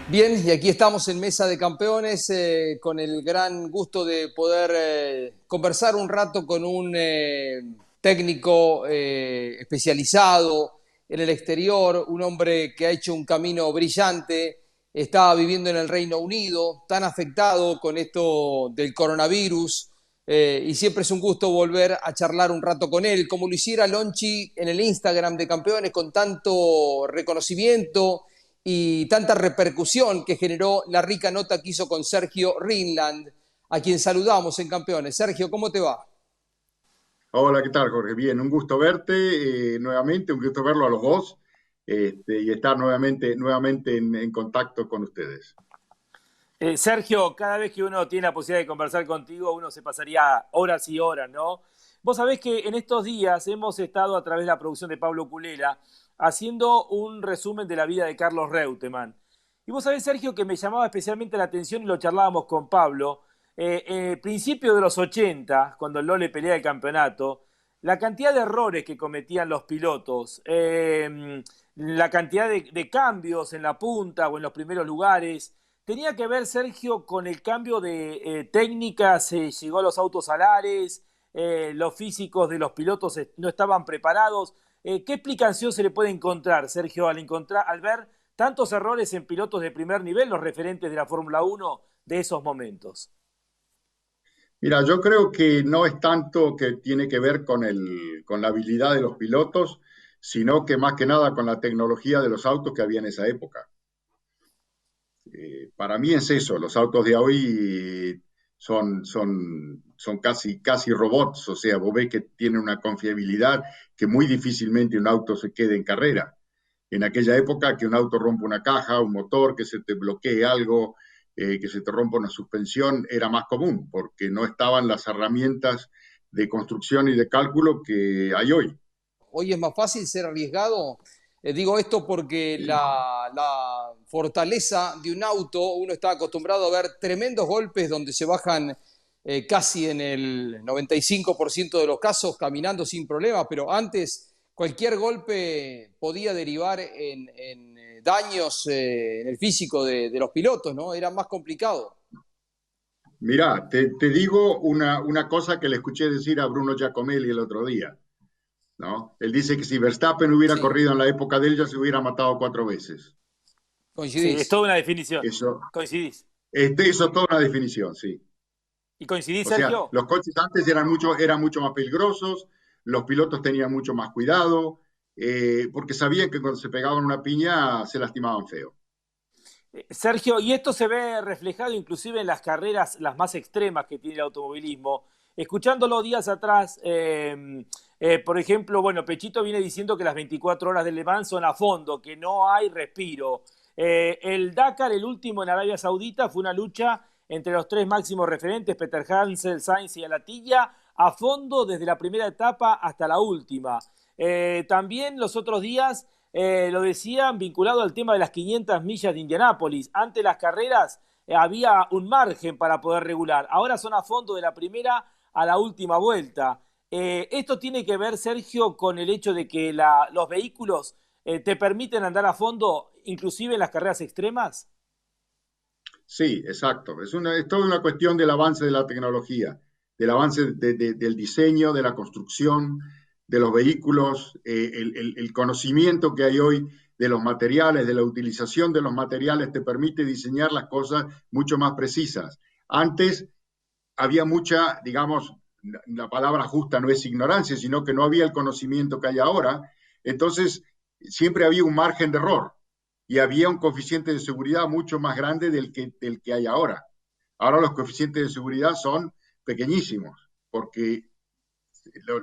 Bien, y aquí estamos en Mesa de Campeones con el gran gusto de poder conversar un rato con un técnico especializado en el exterior, un hombre que ha hecho un camino brillante, está viviendo en el Reino Unido, tan afectado con esto del coronavirus, y siempre es un gusto volver a charlar un rato con él, como lo hiciera Lonchi en el Instagram de Campeones, con tanto reconocimiento y tanta repercusión que generó la rica nota que hizo con Sergio Rinland, a quien saludamos en Campeones. Sergio, ¿cómo te va? Hola, ¿qué tal, Jorge? Bien, un gusto verte nuevamente, un gusto verlo a los dos y estar nuevamente en contacto con ustedes. Sergio, cada vez que uno tiene la posibilidad de conversar contigo, uno se pasaría horas y horas, ¿no? Vos sabés que en estos días hemos estado a través de la producción de Pablo Culela haciendo un resumen de la vida de Carlos Reutemann. Y vos sabés, Sergio, que me llamaba especialmente la atención y lo charlábamos con Pablo, principio de los 80, cuando el Lole pelea el campeonato, la cantidad de errores que cometían los pilotos, la cantidad de cambios en la punta o en los primeros lugares. Tenía que ver, Sergio, con el cambio de técnica, se llegó a los autos alares, los físicos de los pilotos no estaban preparados. ¿Qué explicación se le puede encontrar, Sergio, al ver tantos errores en pilotos de primer nivel, los referentes de la Fórmula Uno de esos momentos? Mira, yo creo que no es tanto que tiene que ver con la habilidad de los pilotos, sino que más que nada con la tecnología de los autos que había en esa época. Para mí es eso, los autos de hoy son casi robots, o sea, vos ves que tienen una confiabilidad que muy difícilmente un auto se quede en carrera. En aquella época que un auto rompe una caja, un motor, que se te bloquee algo, que se te rompa una suspensión, era más común, porque no estaban las herramientas de construcción y de cálculo que hay hoy. Hoy es más fácil ser arriesgado. Digo esto porque la fortaleza de un auto, uno está acostumbrado a ver tremendos golpes donde se bajan casi en el 95% de los casos caminando sin problema, pero antes cualquier golpe podía derivar en daños en el físico de los pilotos, ¿no? Era más complicado. Mirá, te digo una cosa que le escuché decir a Bruno Giacomelli el otro día, ¿no? Él dice que si Verstappen hubiera Sí, corrido en la época de él, ya se hubiera matado 4 veces. Sí, es coincidís. toda una definición. Eso, ¿Coincidís? eso es toda una definición, sí. ¿Y coincidís, O sea, Sergio? los coches antes eran mucho más peligrosos, los pilotos tenían mucho más cuidado, porque sabían que cuando se pegaban una piña se lastimaban feo. Sergio, y esto se ve reflejado inclusive en las carreras las más extremas que tiene el automovilismo. Escuchándolo días atrás, por ejemplo, bueno, Pechito viene diciendo que las 24 horas de Le Mans son a fondo, que no hay respiro. El Dakar, el último en Arabia Saudita, fue una lucha entre los tres máximos referentes, Peter Hansel, Sainz y Alatilla, a fondo desde la primera etapa hasta la última. También los otros días lo decían vinculado al tema de las 500 millas de Indianápolis. Antes las carreras había un margen para poder regular. Ahora son a fondo de la primera a la última vuelta. Esto tiene que ver, Sergio, con el hecho de que los vehículos te permiten andar a fondo, inclusive en las carreras extremas. Sí, exacto. Es toda una cuestión del avance de la tecnología, del avance del diseño, de la construcción, de los vehículos, el conocimiento que hay hoy de los materiales, de la utilización de los materiales, te permite diseñar las cosas mucho más precisas. Antes había mucha, digamos, la palabra justa no es ignorancia, sino que no había el conocimiento que hay ahora. Entonces, siempre había un margen de error y había un coeficiente de seguridad mucho más grande del que hay ahora. Ahora los coeficientes de seguridad son pequeñísimos porque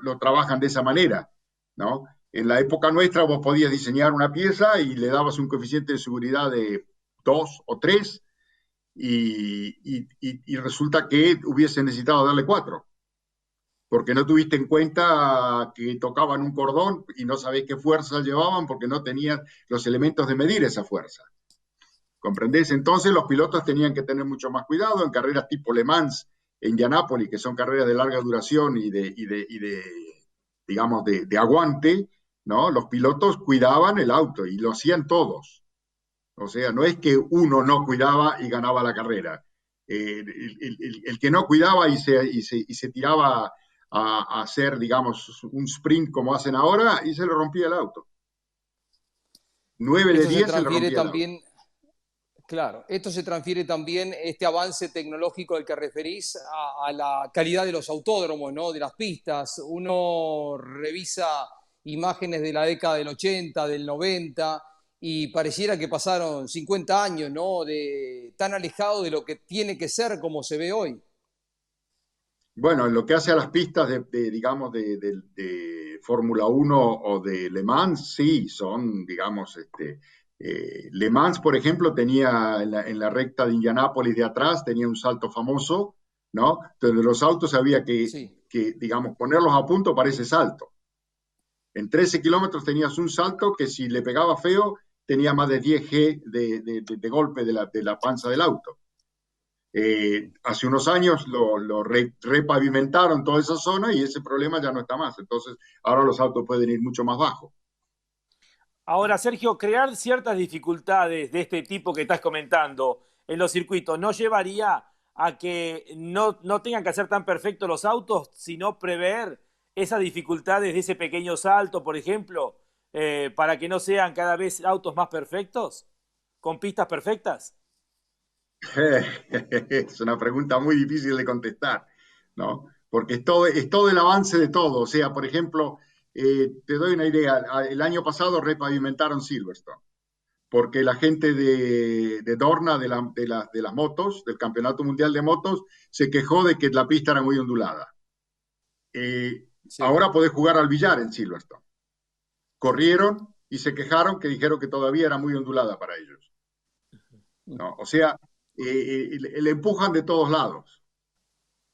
lo trabajan de esa manera, ¿no? En la época nuestra vos podías diseñar una pieza y le dabas un coeficiente de seguridad de 2 o 3 y resulta que hubiese necesitado darle 4 porque no tuviste en cuenta que tocaban un cordón y no sabés qué fuerza llevaban porque no tenías los elementos de medir esa fuerza. ¿Comprendés? Entonces los pilotos tenían que tener mucho más cuidado en carreras tipo Le Mans, en Indianápolis, que son carreras de larga duración y de digamos, de aguante, ¿no? Los pilotos cuidaban el auto y lo hacían todos. O sea, no es que uno no cuidaba y ganaba la carrera. El que no cuidaba y se tiraba a hacer, digamos, un sprint como hacen ahora y se le rompía el auto. 9 de Esto se 10 se le transfiere rompía el auto. también, claro, esto se transfiere también, este avance tecnológico al que referís, a la calidad de los autódromos, ¿no? De las pistas. Uno revisa imágenes de la década del 80, del 90, y pareciera que pasaron 50 años, ¿no? Tan alejado de lo que tiene que ser como se ve hoy. Bueno, en lo que hace a las pistas digamos, de Fórmula Uno o de Le Mans, sí, son, digamos, Le Mans, por ejemplo, tenía en la recta de Indianápolis de atrás, tenía un salto famoso, ¿no? Entonces, los autos había Sí. digamos, ponerlos a punto para ese salto. En 13 kilómetros tenías un salto que si le pegaba feo, tenía más de 10 G de golpe de la panza del auto. Hace unos años lo repavimentaron toda esa zona y ese problema ya no está más. Entonces, ahora los autos pueden ir mucho más bajo. Ahora, Sergio, crear ciertas dificultades de este tipo que estás comentando en los circuitos no llevaría a que no tengan que ser tan perfectos los autos, sino prever esas dificultades de ese pequeño salto, por ejemplo, para que no sean cada vez autos más perfectos, con pistas perfectas. Es una pregunta muy difícil de contestar, ¿no? Porque es todo el avance de todo. O sea, por ejemplo, te doy una idea. El año pasado repavimentaron Silverstone, porque la gente de Dorna, de las motos, del Campeonato Mundial de Motos, se quejó de que la pista era muy ondulada. Sí. Ahora podés jugar al billar en Silverstone. Corrieron y se quejaron que dijeron que todavía era muy ondulada para ellos, ¿no? O sea, le empujan de todos lados.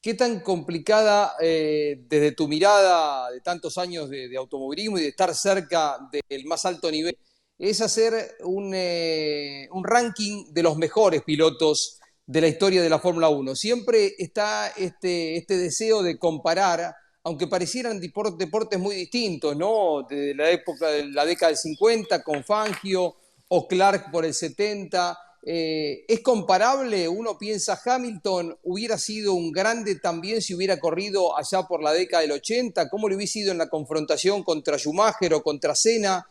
¿Qué tan complicada, desde tu mirada de tantos años de automovilismo y de estar cerca del más alto nivel, es hacer un ranking de los mejores pilotos de la historia de la Fórmula Uno? Siempre está este deseo de comparar, aunque parecieran deportes muy distintos, ¿no? De la época de la década del 50 con Fangio o Clark por el 70. ¿Es comparable? Uno piensa, Hamilton hubiera sido un grande también si hubiera corrido allá por la década del 80. ¿Cómo le hubiese ido en la confrontación contra Schumacher o contra Senna?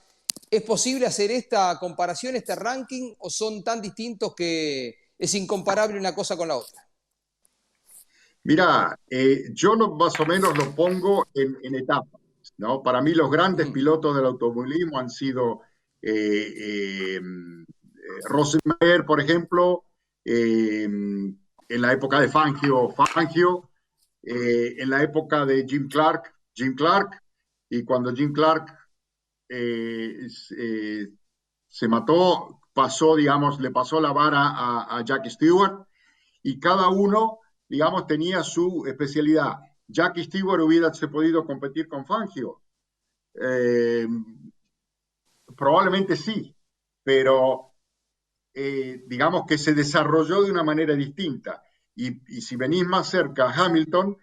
¿Es posible hacer esta comparación, este ranking, o son tan distintos que es incomparable una cosa con la otra? Mira, yo más o menos lo pongo en etapas, ¿no? Para mí los grandes Mm, pilotos del automovilismo han sido Rosenmeier, por ejemplo, en la época de Fangio, en la época de Jim Clark, y cuando Jim Clark se mató, digamos, le pasó la vara a Jack Stewart, y cada uno, digamos, tenía su especialidad. Jackie Stewart hubiese podido competir con Fangio. Eh, Probablemente sí, pero digamos que se desarrolló de una manera distinta. Y si venís más cerca a Hamilton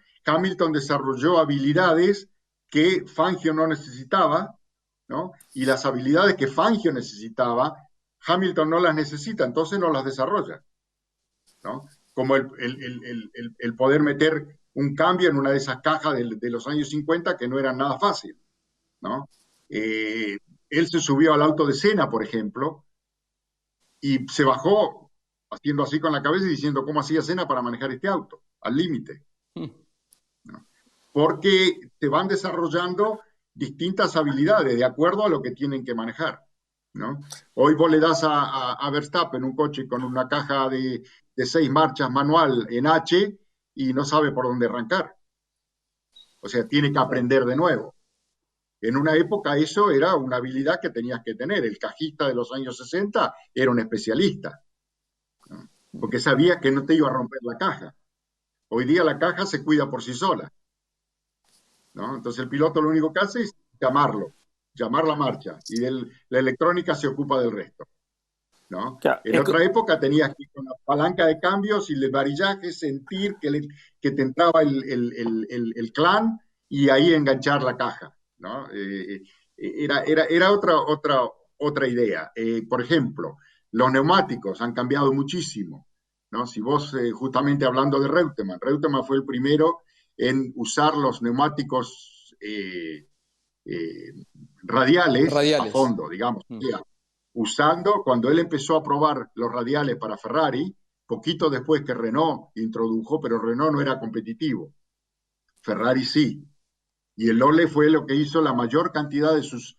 desarrolló habilidades que Fangio no necesitaba, ¿no? Y las habilidades que Fangio necesitaba, Hamilton no las necesita, entonces no las desarrolla, ¿no? Como el poder meter un cambio en una de esas cajas de los años 50 que no era nada fácil, ¿no? Eh, Él se subió al auto de Senna, por ejemplo, y se bajó haciendo así con la cabeza y diciendo cómo hacía Senna para manejar este auto, al límite, mm. ¿no? Porque se van desarrollando distintas habilidades de acuerdo a lo que tienen que manejar, ¿no? Hoy vos le das a Verstappen un coche con una caja de 6 marchas manual en H y no sabe por dónde arrancar. O sea, tiene que Claro. aprender de nuevo. En una época eso era una habilidad que tenías que tener. El cajista de los años 60 era un especialista, ¿no? Porque sabía que no te iba a romper la caja. Hoy día la caja se cuida por sí sola, ¿no? Entonces el piloto lo único que hace es llamar la marcha, y la electrónica se ocupa del resto, ¿no? Claro, En otra época tenías que ir con la palanca de cambios y el varillaje sentir que te entraba el clan y ahí enganchar la caja, ¿no? Era otra idea. Por ejemplo, Los neumáticos han cambiado muchísimo, ¿no? Si vos, justamente hablando de Reutemann fue el primero en usar los neumáticos radiales a fondo, digamos. O sea, usando, cuando él empezó a probar los radiales para Ferrari, poquito después que Renault introdujo, pero Renault no era competitivo. Ferrari sí. Y el Lohle fue lo que hizo la mayor cantidad de sus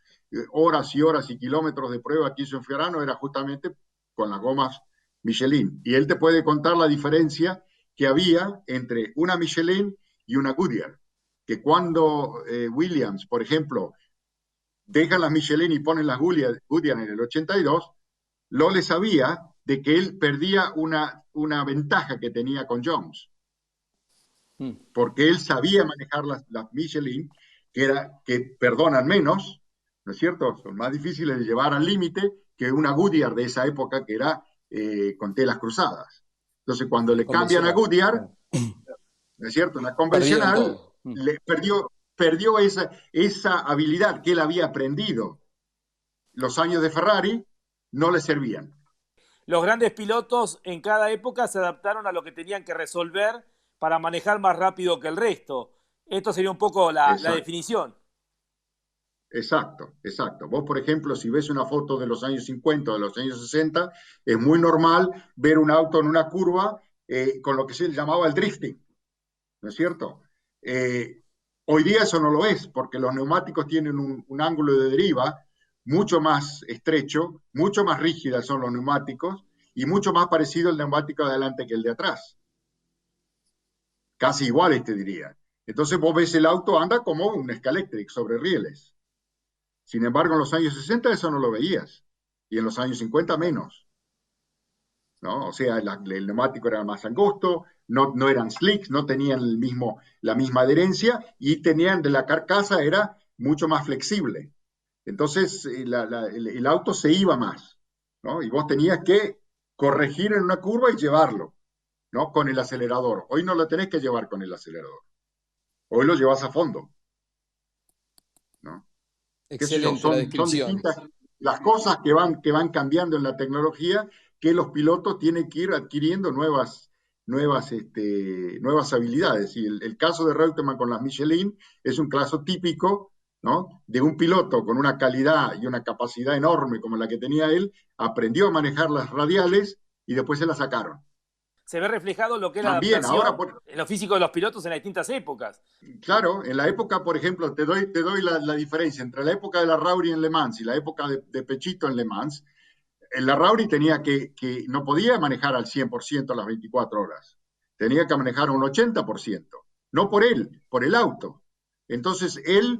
horas y horas y kilómetros de prueba que hizo en Fiorano, era justamente con las gomas Michelin. Y él te puede contar la diferencia que había entre una Michelin y una Goodyear. Que cuando Williams, por ejemplo, dejan las Michelin y ponen las Goodyear en el 82, Lohle sabía de que él perdía una ventaja que tenía con Jones. Porque él sabía manejar las Michelin, que perdonan menos, ¿no es cierto? Son más difíciles de llevar al límite que una Goodyear de esa época que era con telas cruzadas. Entonces, cuando le cambian a Goodyear, ¿no es cierto? La convencional perdió esa habilidad que él había aprendido. Los años de Ferrari no le servían. Los grandes pilotos en cada época se adaptaron a lo que tenían que resolver para manejar más rápido que el resto. Esto sería un poco la definición. Exacto. Vos, por ejemplo, si ves una foto de los años 50 o de los años 60, es muy normal ver un auto en una curva con lo que se llamaba el drifting, ¿no es cierto? Hoy día eso no lo es, porque los neumáticos tienen un ángulo de deriva mucho más estrecho, mucho más rígidas son los neumáticos y mucho más parecido el neumático de adelante que el de atrás. Casi iguales, te diría. Entonces vos ves el auto, anda como un Scalextric sobre rieles. Sin embargo, en los años 60 eso no lo veías. Y en los años 50 menos. ¿No? O sea, el neumático era más angosto, no eran slicks, no tenían la misma adherencia y tenían de la carcasa era mucho más flexible. Entonces el auto se iba más, ¿no? Y vos tenías que corregir en una curva y llevarlo, ¿no? Con el acelerador. Hoy no lo tenés que llevar con el acelerador. Hoy lo llevas a fondo, ¿no? Excelente son la descripción. distintas las cosas que van cambiando en la tecnología, que los pilotos tienen que ir adquiriendo nuevas habilidades. Y el caso de Reutemann con las Michelin es un caso típico, ¿no? De un piloto con una calidad y una capacidad enorme como la que tenía él, aprendió a manejar las radiales y después se las sacaron. Se ve reflejado lo que era también, la adaptación ahora en lo físico de los pilotos en las distintas épocas. Claro, en la época, por ejemplo, te doy la diferencia entre la época de Larrauri en Le Mans y la época de Pechito en Le Mans. El Larrauri tenía que no podía manejar al 100% a las 24 horas. Tenía que manejar un 80%. No por él, por el auto. Entonces, él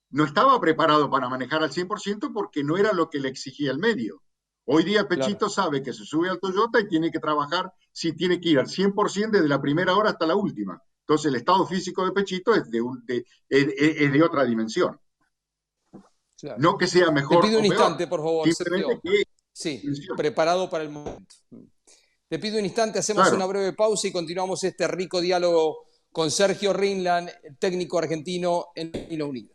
no estaba preparado para manejar al 100% porque no era lo que le exigía el medio. Hoy día Pechito sabe que se sube al Toyota y tiene que trabajar, sí, tiene que ir al 100% desde la primera hora hasta la última. Entonces el estado físico de Pechito es de otra dimensión. Claro. No que sea mejor. Te pido un instante, por favor, Sergio. Sí, preparado para el momento. Te pido un instante, hacemos una breve pausa y continuamos este rico diálogo con Sergio Rinland, técnico argentino en Reino Unido.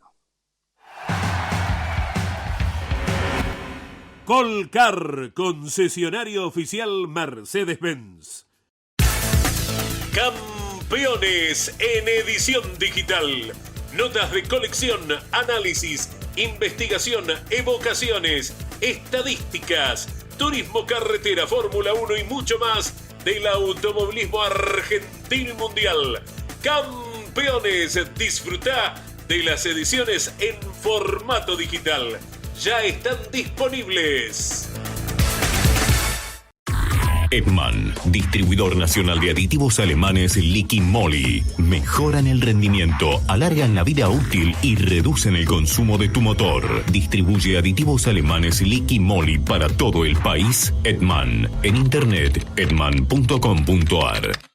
Colcar, concesionario oficial Mercedes-Benz. Campeones en edición digital. Notas de colección, análisis, investigación, evocaciones, estadísticas, turismo carretera, Fórmula 1 y mucho más del automovilismo argentino y mundial. Campeones, disfruta de las ediciones en formato digital. Ya están disponibles. Edman, distribuidor nacional de aditivos alemanes Liqui Moly. Mejoran el rendimiento, alargan la vida útil y reducen el consumo de tu motor. Distribuye aditivos alemanes Liqui Moly para todo el país. Edman, en internet edman.com.ar.